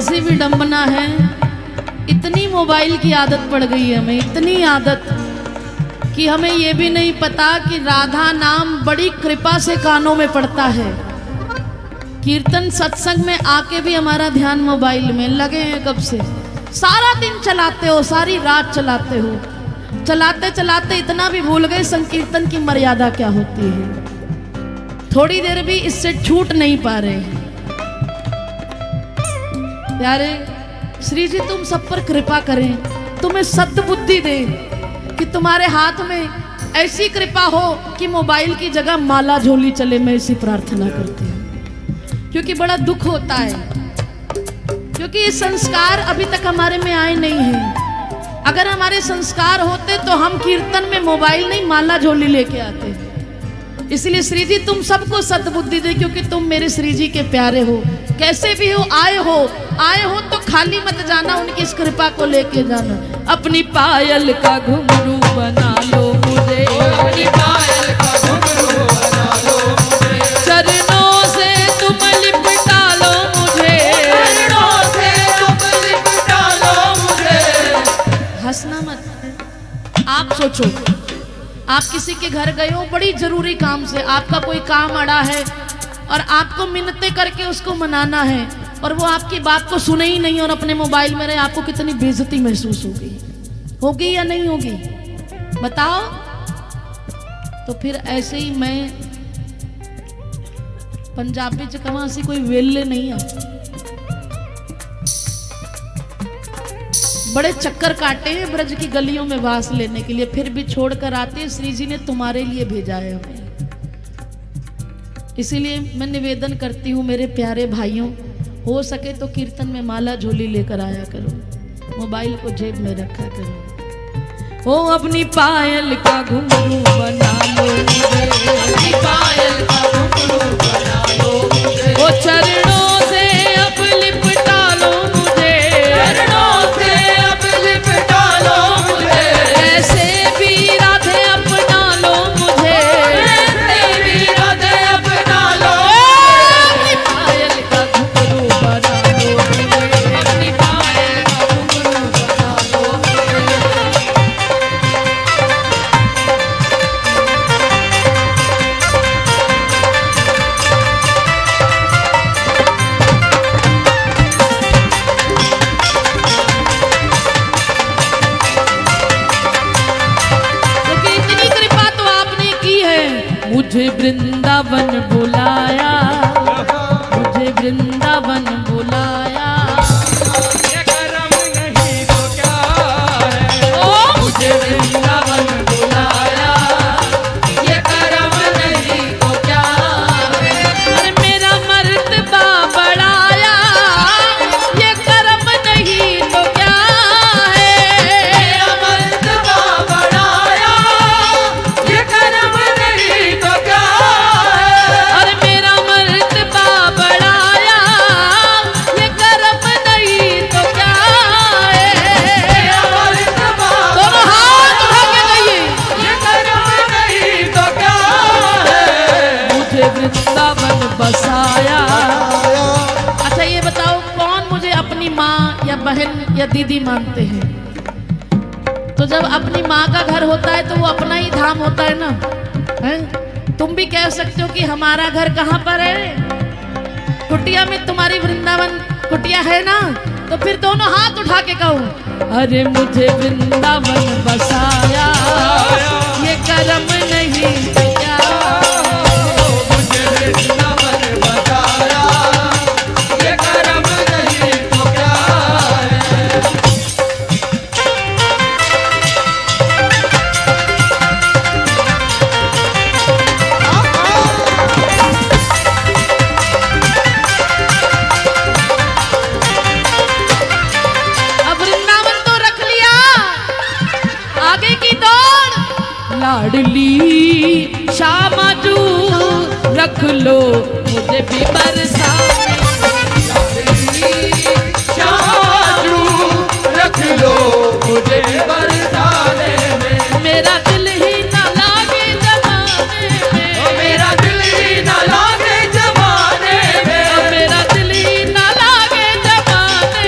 ऐसी विडंबना है, इतनी मोबाइल की आदत पड़ गई है हमें, इतनी आदत कि हमें ये भी नहीं पता कि राधा नाम बड़ी कृपा से कानों में पड़ता है। कीर्तन सत्संग में आके भी हमारा ध्यान मोबाइल में लगे हैं कब से। सारा दिन चलाते हो, सारी रात चलाते हो, चलाते चलाते इतना भी भूल गए संकीर्तन की मर्यादा क्या होती है। थोड़ी देर भी इससे छूट नहीं पा रहे हैं। प्यारे श्री जी तुम सब पर कृपा करें, तुम्हें सद्बुद्धि दे कि तुम्हारे हाथ में ऐसी कृपा हो कि मोबाइल की जगह माला झोली चले। मैं ऐसी प्रार्थना करती हूँ, क्योंकि बड़ा दुख होता है, क्योंकि ये संस्कार अभी तक हमारे में आए नहीं हैं। अगर हमारे संस्कार होते तो हम कीर्तन में मोबाइल नहीं माला झोली लेके आते। इसलिए श्री जी तुम सबको सद्बुद्धि दे, क्योंकि तुम मेरे श्री जी के प्यारे हो। कैसे भी हो आए हो तो खाली मत जाना, उनकी इस कृपा को लेके जाना। अपनी पायल का घुंघरू बना लो मुझे, अपनी पायल का घुंघरू बना लो मुझे, चरणों से तुम लिपटा लो मुझे, चरणों से तुम लिपटा लो मुझे। हंसना मत। आप सोचो, आप किसी के घर गए हो बड़ी जरूरी काम से, आपका कोई काम अड़ा है और आपको मिन्नतें करके उसको मनाना है और वो आपकी बात को सुने ही नहीं और अपने मोबाइल में रहे, आपको कितनी बेइज्जती महसूस होगी या नहीं होगी बताओ। तो फिर ऐसे ही मैं पंजाबी च कहां सी कोई वेले नहीं आ, बड़े चक्कर काटे हैं ब्रज की गलियों में वास लेने के लिए, फिर भी छोड़कर आते श्री जी ने तुम्हारे लिए भेजा है हमें। इसीलिए मैं निवेदन करती हूँ मेरे प्यारे भाइयों, हो सके तो कीर्तन में माला झोली लेकर आया करो, मोबाइल को जेब में रखा करो। ओ अपनी पायल का घुंघरू बना लो मुझे, अपनी पायल का घुंघरू बना लो मुझे, ओ चरणों से अब लिपटा लो मुझे, चरणों से अब लिपटा लो मुझे, ऐसे भी राधे अपना लो मुझे, ऐसे भी राधे अपना लो, अपनी पायल का घुंघरू बना लो मुझे, अपनी पायल का घुंघरू बना लो मुझे। मुझे वृंदावन बुलाया, मुझे वृंदावन बुलाया, ये कर्म नहीं तो क्या है। ओ मुझे वृंदावन बुलाया, ये कर्म नहीं तो क्या है। अरे मेरा मर्तबा बढ़ाया, ये कर्म नहीं तो क्या है। मेरा मर्तबा बढ़ाया, ये कर्म नहीं तो क्या है। अरे मेरा मर्तबा बढ़ाया, ये कर्म नहीं तो क्या है। मेरा मर्तबा दोनों हाथ उठा के कहिए, ये कर्म नहीं तो क्या है। मुझे वृंदावन बसाया। अच्छा ये बताओ कौन मुझे अपनी माँ या बहन या दीदी मानते हैं? तो जब अपनी माँ का घर होता है तो वो अपना ही धाम होता है ना, है? तुम भी कह सकते हो कि हमारा घर कहाँ पर है, कुटिया में तुम्हारी वृंदावन कुटिया है ना, तो फिर दोनों हाथ उठा के कहो, अरे मुझे वृंदावन बसाया, ये कर्म नहीं तो क्या। मुझे वृंदावन बसाया, ये कर्म नहीं तो क्या है। लाडली शामाजू रख लो मुझे भी बरसाने, शामाजू रख लो मुझे भी बरसाने में। मेरा दिल ही ना लागे जमाने में, मेरा दिल ही ना लागे जमाने में, मेरा दिल ही ना लागे जमाने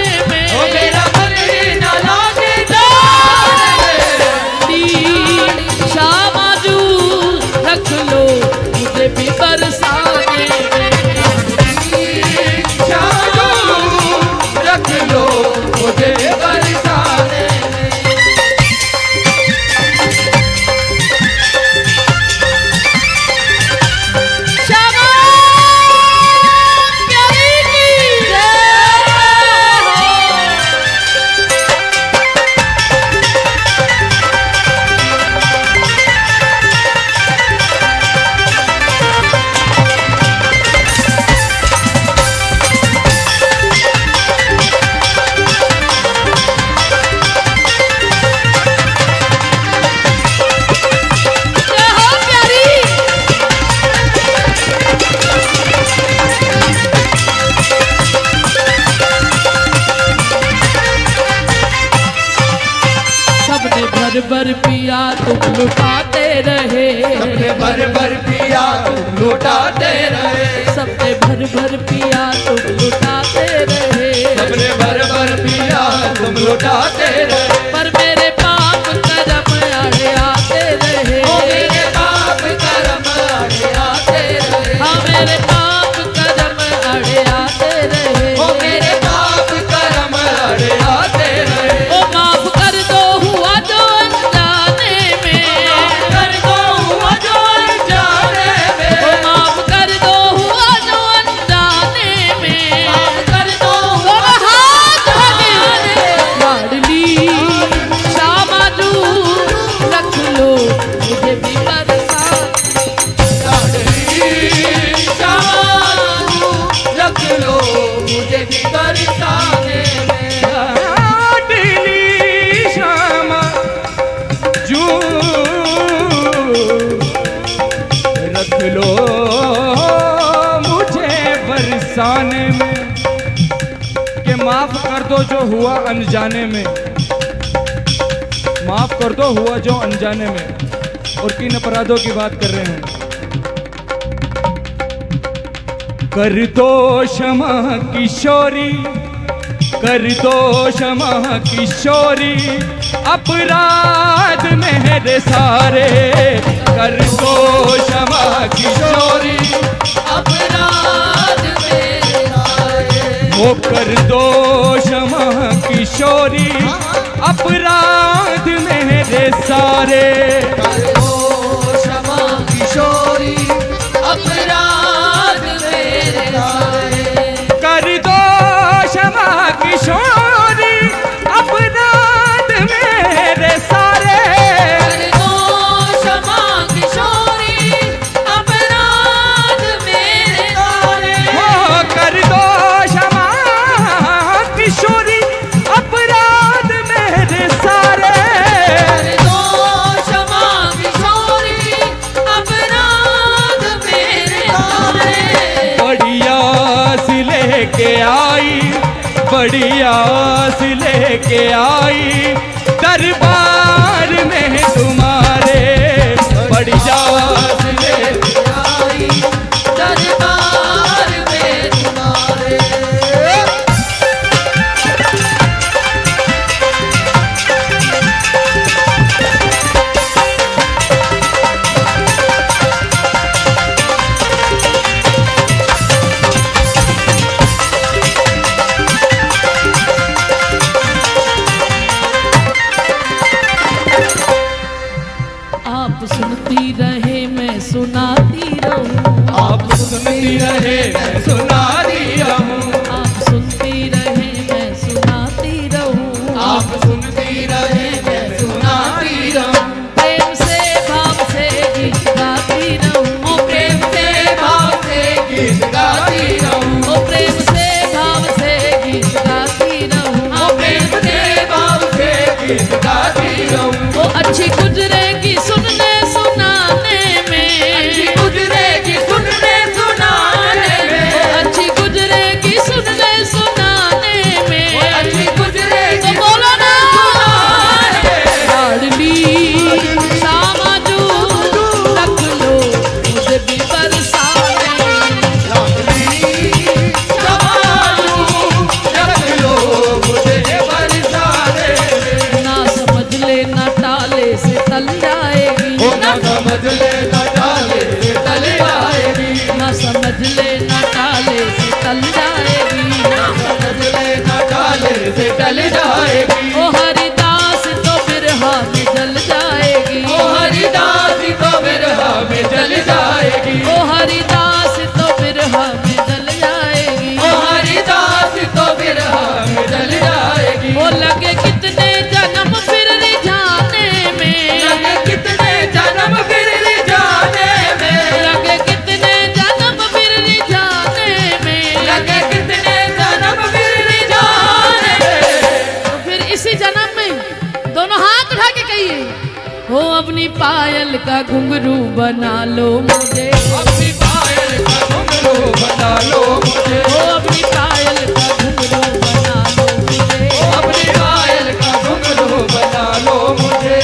भर पिया तुम लुटाते रहे, सबने भर भर पिया तुम लुटाते रहे, सबने भर भर पिया तुम लुटाते रहे, सबने भर भर पिया तुम लुटाते रहे। पर मेरे पाप कर्म आड़े आते रहे, ओ मेरे पाप कर्म आड़े आते रहे, हाँ मेरे पाप कर्म आड़े आते रहे, ओ मेरे पाप कर्म आड़े आते रहे। ओ माफ कर दो हुआ जो अनजाने में, कर दो हुआ जो अनजाने में, ओ माफ कर दो हुआ जो अनजाने में, माफ कर दो ओ हाथ हटे लाडली शामाजू रख लो मुझे भी बरसात, लाडली शामाजू रख लो मुझे भी बरसाने में। लाडली शामा जू रख लो मुझे बरसाने में। कि माफ कर दो जो हुआ अनजाने में, माफ कर दो हुआ जो अनजाने में। और किन अपराधों की बात कर रहे हैं? कर दो क्षमा किशोरी, कर दो क्षमा किशोरी, अपराध मेरे सारे। कर दो क्षमा किशोरी, अपराध मेरे सारे, वो कर दो क्षमा किशोरी, अपराध मेरे सारे। क्षमा किशोरी अपराध मेरे सारे, कर दो क्षमा किशोरी, अपराध मेरे सारे। कर दो क्षमा किशोरी अपराध मेरे सारे, हो कर दो क्षमा किशोरी, अपराध मेरे सारे। कर दो क्षमा किशोरी अपराध मेरे सारे। बड़ी आस लेके आई, बड़ी आस लेके आई, दरबार में तुम्हारे। बड़ी आस लेके आई, दरबार में तुम्हारे, आप सुनती रहे मैं सुनाती रहूं, आप सुनती रहे मैं सुनाती रहूं, आप सुनती रहे मैं सुनाती रहूं, आप सुनती रहे मैं सुनाती रहूं। प्रेम से भाव से गीत गाती रहूं, प्रेम से भाव से गीत गाती रहूं, ओ प्रेम से भाव से गीत गाती रहूं, प्रेम से भाव से गीत गाती रहूं। वो अच्छी गुजरेगी सुनने सुनाने में, अच्छी गुजरेगी सुनने सुनाने में, अच्छी गुजरेगी सुनने सुनाने में, अच्छी गुजरेगी तो बोलो ना सुनाने में। लाडली शामाजू रख लो मुझे भी बरसाने, लाडली शामाजू रख लो मुझे बरसाने। ना समझ ले ना टाले से तल जाएगी, ओ ना समझ ले ना डाले से तल जाएगी, ना समझ ले ना टाले से तल जाएगी, ना समझ ले ना डाले से टल जाएगी। ओ हरिदास तो बिरहा में जल जाएगी, ओ हरिदास तो बिरहा में जल जाएगी, ओ हरिदास तो बिरहा में जल जाएगी, ओ हरिदास तो बिरहा में जल जाएगी। ओ लगे कितने जन्म फिर रिझाने में, लगे कितने जन्म फिर जाने में, लगे कितने जन्म फिर रिझाने में, लगे कितने जन्म फिर जाने में। तो फिर इसी जन्म में दोनों हाथ उठा के कहिए, हो अपनी पायल का घुंघरू बना लो मुझे, अपनी पायल का घुंघरू बना लो मुझे, हो अपनी पायल का घुंघरू बना लो मुझे, अपनी पायल का घुंघरू बना लो मुझे।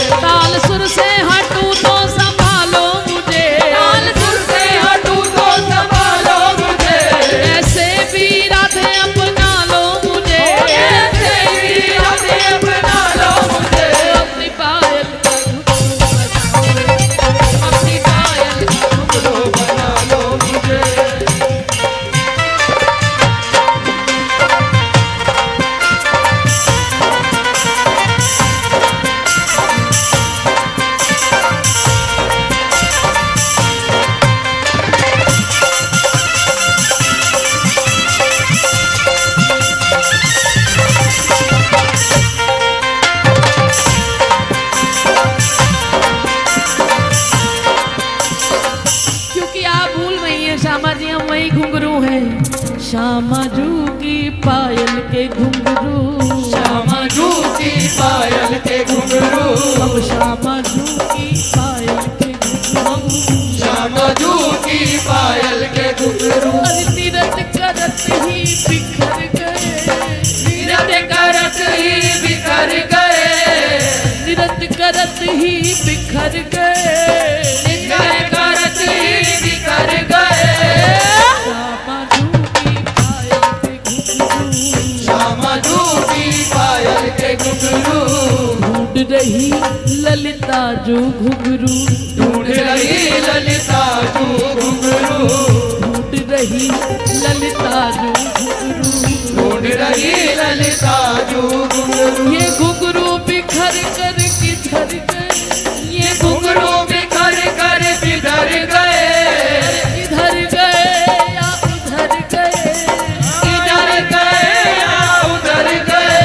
श्यामा जू की पायल के घुंघरू, श्यामा जू की पायल के घुंघरू, हम श्यामा जू की पायल के घुंघरू, श्यामा जू की पायल के घुंघरू। अरे तीरथ करत ही बिखर गए, तीरथ करत ही बिखर गए, तीरथ करत ही बिखर गए, तीरथ करत ही बिखर गए। श्यामा जू की पायल के घुंघरू, श्यामा जू की पायल के घुंघरू, ढूंढ रही ललिता जो घुंघरू, ढूंढ रही ललिता जू घुंघरू, ढूंढ रही ललिता जो घुंघरू, ढूंढ रही ललिता जू घुंघरू। ये घुंघरू बिखर कर किधर गए, ये घुंघरू बिखर कर किधर गए, इधर गए या उधर गए, इधर गए या उधर गए।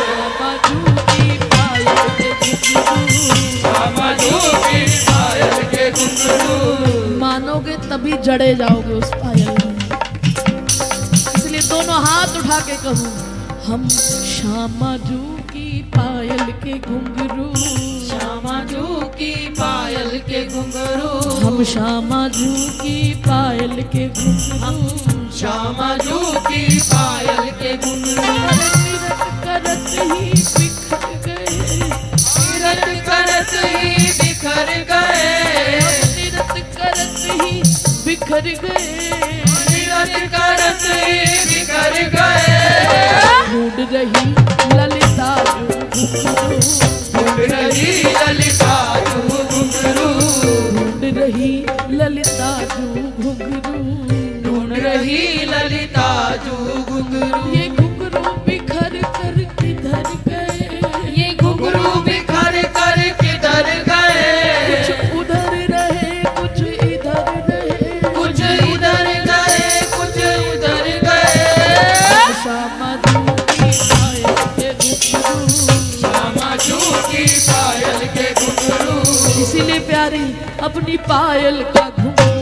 श्यामा जू की पायल के घुंघरू, श्यामा जू की पायल के घुंघरू। मानोगे तभी जड़े जाओगे उस पायल में। इसलिए दोनों हाथ उठा के कहूँ, हम श्यामा जू की पायल के घुंघरू, श्यामा जू की पायल के घुंघरू, हम श्यामा जू की पायल के घुंघरू, श्यामा जू की पायल के घुंघरू। तीरथ करत ही बिखर गए, तीरथ करत ही बिखर गए, तीरथ करत ही बिखर गए, तीरथ करत ही बिखर गए। ढूंढ रही ललिता जो घुंघरू, ढूंढ रही ललिता जू घुंघरू, ढूंढ रही ललिता जो घुंघरू, ढूंढ रही ललिता जू घुंघरू। ये घुंघरू बिखर कर किधर गए, ये घुंघरू बिखर कर किधर गए, कुछ उधर रहे कुछ इधर रहे, कुछ इधर गए कुछ उधर गए। श्यामा जू की पायल के घुंघरू, श्यामा जू की पायल के घुंघरू, इसीलिए प्यारी अपनी पायल का घुंघरू,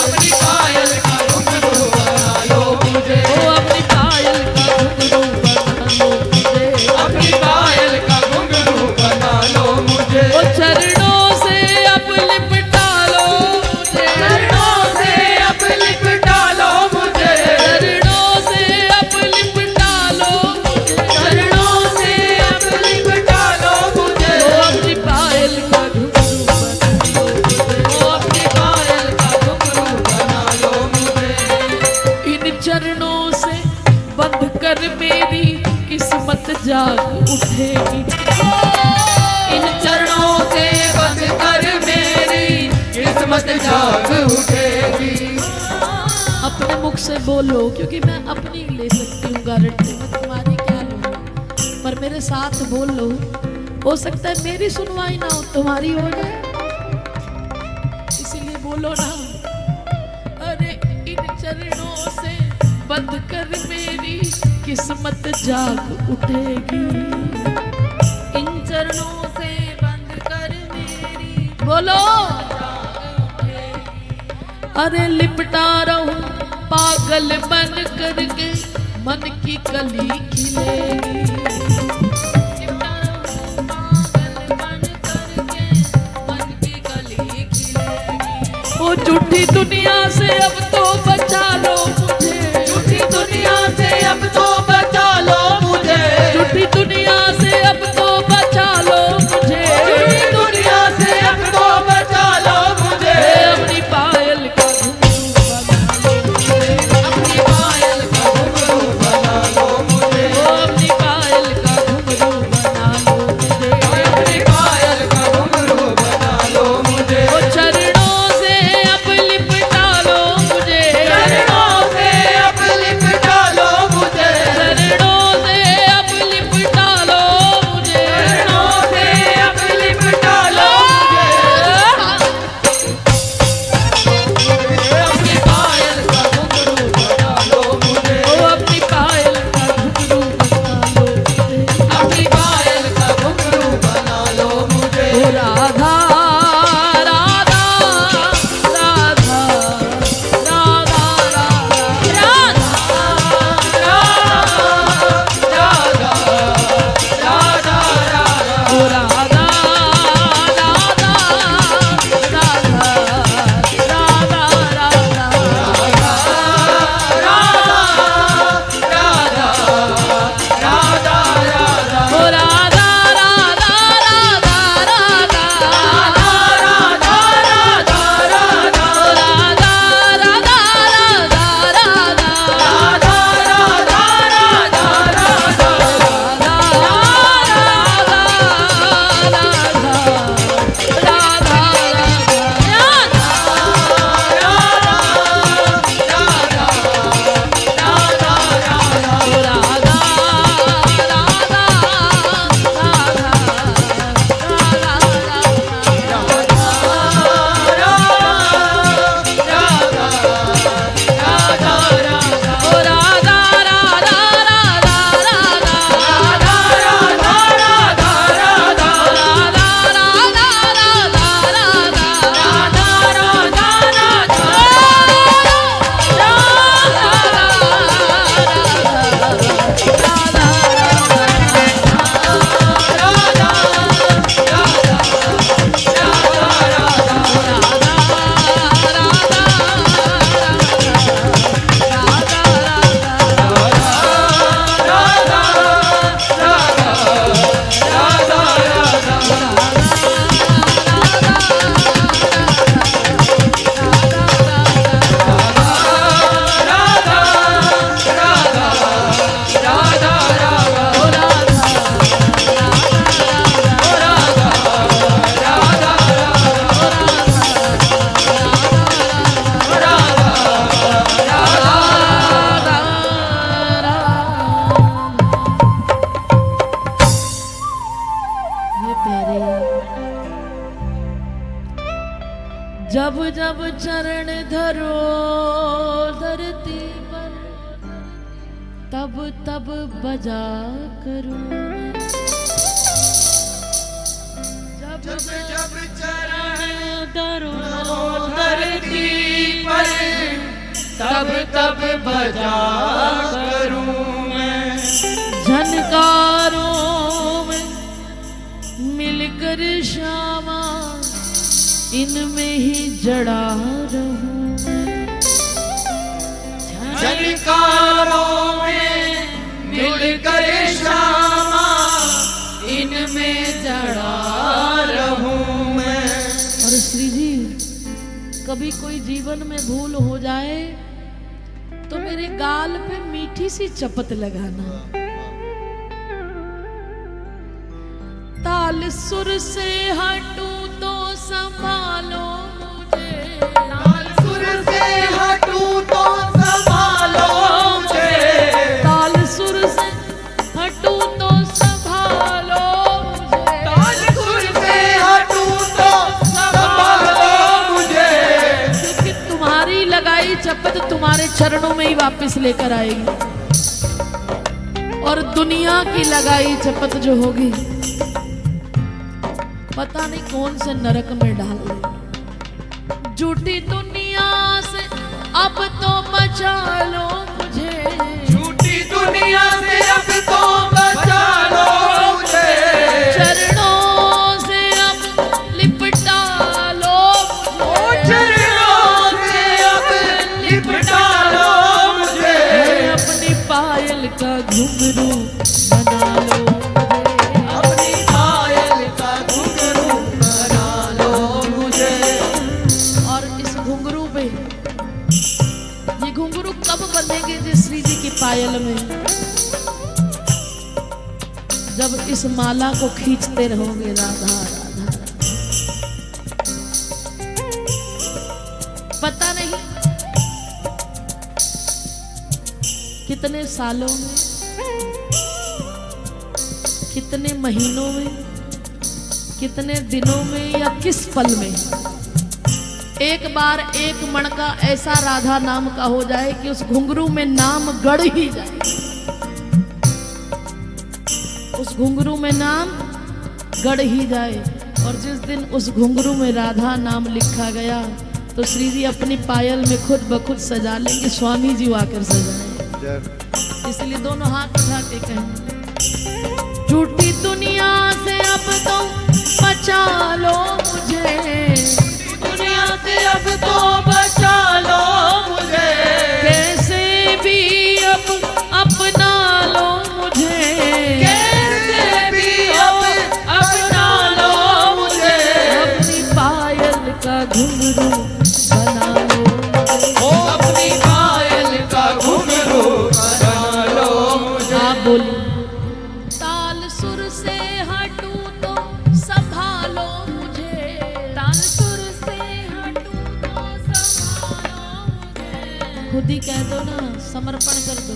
अपनी पायल का घुंघरू बना लो मुझे, ओ अपनी पायल का घुंघरू बना लो मुझे, अपनी पायल का घुंघरू बना लो मुझे। ओ चरणों से अब लिपटा लो मुझे, चरणों से अब लिपटा लो मुझे, चरणों से अब लिपटा लो मुझे, चरणों से अब लिपटा लो मुझे। ओ अपनी पायल का घुंघरू बना लो मुझे, ओ अपनी पायल का घुंघरू बना लो मुझे। इन चरणों से बंध कर मेरी किस्मत जाग उठेगी, इन चरणों से बंध कर मेरी किस्मत जाग उठेगी। अपने मुख से बोलो, क्योंकि मैं अपनी ले सकती हूँ गारंटी, मैं तुम्हारी क्या लूँ, पर मेरे साथ बोलो, हो सकता है मेरी सुनवाई ना हो तुम्हारी हो जाए, इसीलिए बोलो ना। अरे इन चरणों से बंध कर मेरी किस्मत जाग उठेगी, इन चरणों से बंध कर मेरी बोलो। अरे लिपटा रहूं पागल बन करके मन की कली खिलेगी, लिपटा रहूं पागल बन करके मन की कली खिलेगी। ओ झूठी दुनिया से अब तो बचा लो मुझे, झूठी दुनिया से अब तो बचा लो मुझे, झूठी दुनिया से अब तो बचा लो मुझे, झूठी दुनिया से अब तो बचा लो मुझे। अपनी पायल का घुंघरू बना लो मुझे, अपनी पायल का घुंघरू बना लो मुझे, ओ अपनी पायल का घुंघरू बना लो मुझे, अपनी पायल का घुंघरू बना लो मुझे। ओ चरणों से अब लिपटा लो मुझे, चरणों से जब चरण धरो धरती पर, तब तब बजा करूं। जब जब चरण धरो धरती पर, तब तब बजा करूं मैं। झनकारों में मिलकर श्यामा, इनमें ही जड़ा रहूं मैं। झनकारों में मिलकर श्यामा, इनमें जड़ा रहूं मैं। और श्री जी, कभी कोई जीवन में भूल हो जाए तो मेरे गाल पे मीठी सी चपत लगाना। ताल सुर से हटूं तो संभालो मुझे, ताल सुर से हटूं तो संभालो मुझे, ताल सुर से हटूं तो संभालो मुझे, ताल सुर से हटूं तो संभालो मुझे। क्योंकि तुम्हारी लगाई चपत तुम्हारे चरणों में ही वापस लेकर आएगी, और दुनिया की लगाई चपत जो होगी पता नहीं कौन से नरक में डाल दे। झूठी दुनिया से अब तो बचा लो मुझे, झूठी दुनिया से अब तो बचा लो मुझे, चरणों से अब लिपटा लो मुझे, चरणों से अब लिपटा लो मुझे। अपनी पायल का घुंघरू बना लो मुझे, अपनी पायल का घुंघरू बना लो मुझे। और इस घुंघरू पे, ये घुंघरू कब बंधेंगे जी श्री जी की पायल में? जब इस माला को खींचते रहोगे राधा राधा राधा। पता नहीं कितने सालों में, कितने महीनों में, कितने दिनों में या किस पल में एक बार एक मण का ऐसा राधा नाम का हो जाए कि उस घुंघरू में नाम गड़ ही जाए, उस घुंघरू में नाम गड़ ही जाए। और जिस दिन उस घुंघरू में राधा नाम लिखा गया तो श्री जी अपनी पायल में खुद ब खुद सजा लेंगे, स्वामी जी आकर सजाए। इसलिए दोनों हाथ उठा के कहें, झूठी दुनिया से अब तो बचा लो मुझे, दुनिया से अब तो बचा लो मुझे, कैसे भी अब अपना लो मुझे, कैसे भी अब अपना लो मुझे। अपनी पायल का घुंघरू बना लो मुझे। ओ अपनी पायल का घुंघरू बना लो मुझे। आप बोलिए, ताल सुर से हटूं तो संभालो मुझे, ताल सुर से हटूं तो संभालो मुझे। खुद ही कह दो ना, समर्पण कर दो।